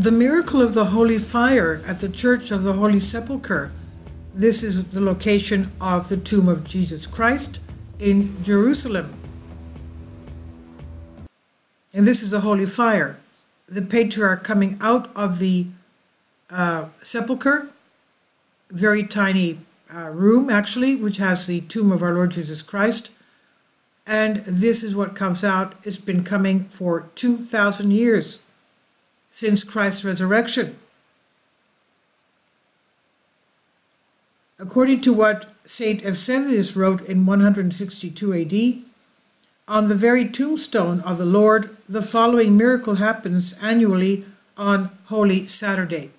the miracle of the Holy Fire at the Church of the Holy Sepulchre. This is the location of the tomb of Jesus Christ in Jerusalem. And this is a holy fire. The patriarch coming out of the sepulchre, very tiny room actually, which has the tomb of our Lord Jesus Christ. And this is what comes out. It's been coming for 2,000 years since Christ's resurrection. According to what Saint Eusebius wrote in 162 AD, on the very tombstone of the Lord, the following miracle happens annually on Holy Saturday.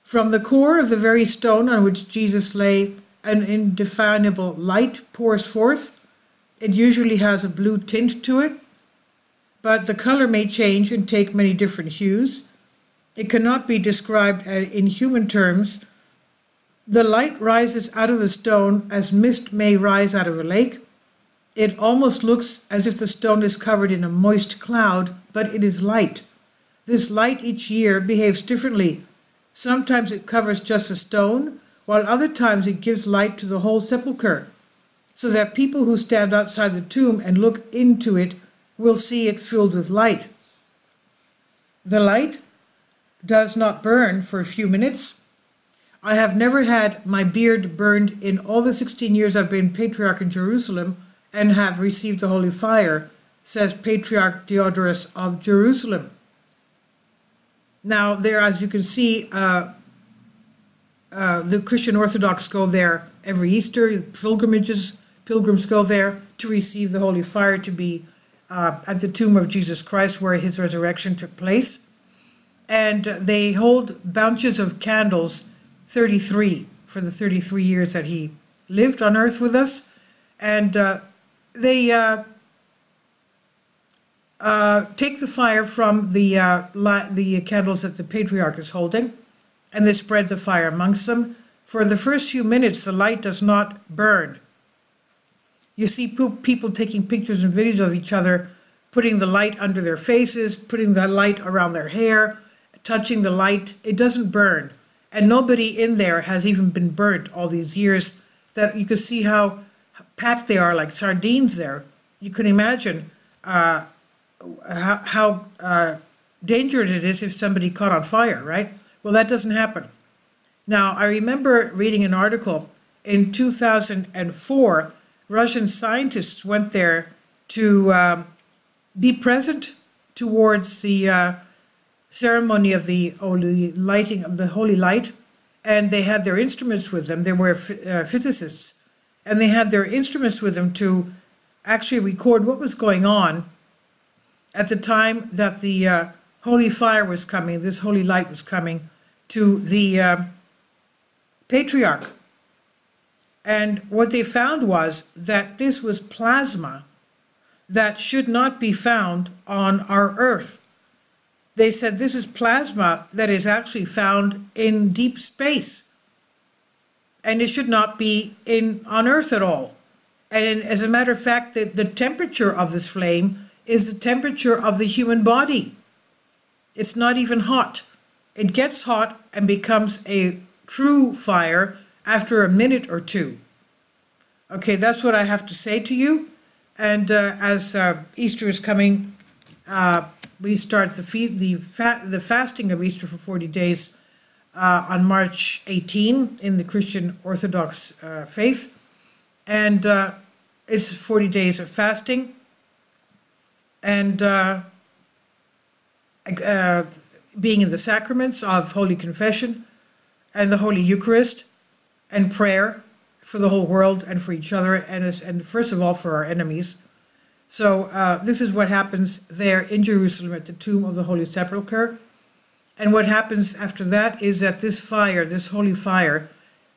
From the core of the very stone on which Jesus lay, an indefinable light pours forth. It usually has a blue tint to it, but the color may change and take many different hues. It cannot be described in human terms. The light rises out of the stone as mist may rise out of a lake. It almost looks as if the stone is covered in a moist cloud, but it is light. This light each year behaves differently. Sometimes it covers just a stone, while other times it gives light to the whole sepulchre, so that people who stand outside the tomb and look into it will see it filled with light. The light does not burn for a few minutes. I have never had my beard burned in all the 16 years I've been Patriarch in Jerusalem and have received the Holy Fire, says Patriarch Diodorus of Jerusalem. Now, there, as you can see, the Christian Orthodox go there every Easter. Pilgrims go there to receive the Holy Fire, to be at the tomb of Jesus Christ where his resurrection took place. And they hold bunches of candles, 33, for the 33 years that he lived on earth with us. And they take the fire from the candles that the Patriarch is holding, and they spread the fire amongst them. For the first few minutes, the light does not burn. You see people taking pictures and videos of each other, putting the light under their faces, putting the light around their hair, touching the light. It doesn't burn. And nobody in there has even been burnt all these years, that you can see how packed they are like sardines there. You can imagine how dangerous it is if somebody caught on fire, right? Well, that doesn't happen. Now, I remember reading an article in 2004. Russian scientists went there to be present towards the ceremony of the lighting of the holy light, and they had their instruments with them. They were physicists, and they had their instruments with them to actually record what was going on at the time that the holy fire was coming, this holy light was coming to the Patriarch. And what they found was that this was plasma that should not be found on our earth. They said this is plasma that is actually found in deep space, and it should not be on earth at all. And as a matter of fact, the temperature of this flame is the temperature of the human body. It's not even hot. It gets hot and becomes a true fire after a minute or two. Okay, that's what I have to say to you. And as Easter is coming, we start the fasting of Easter for 40 days on March 18 in the Christian Orthodox faith. And it's 40 days of fasting. And being in the sacraments of Holy Confession and the Holy Eucharist and prayer for the whole world and for each other, and first of all for our enemies. So this is what happens there in Jerusalem at the tomb of the Holy Sepulchre. And what happens after that is that this fire, this holy fire,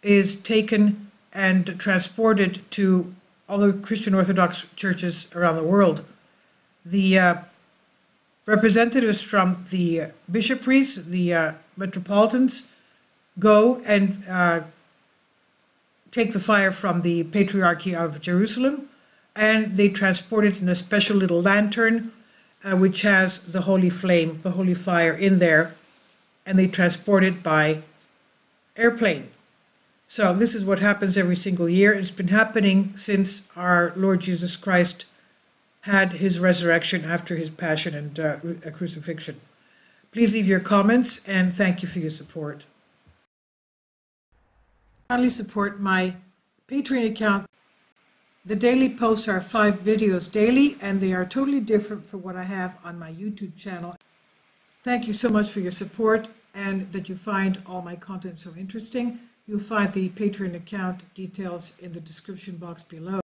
is taken and transported to all the Christian Orthodox churches around the world. The representatives from the bishoprics, the metropolitans, go and take the fire from the Patriarchy of Jerusalem, and they transport it in a special little lantern, which has the holy flame, the holy fire in there, and they transport it by airplane. So this is what happens every single year. It's been happening since our Lord Jesus Christ had his resurrection after his passion and crucifixion. Please leave your comments, and thank you for your support. Kindly support my Patreon account. The daily posts are 5 videos daily, and they are totally different from what I have on my YouTube channel. Thank you so much for your support and that you find all my content so interesting. You'll find the Patreon account details in the description box below.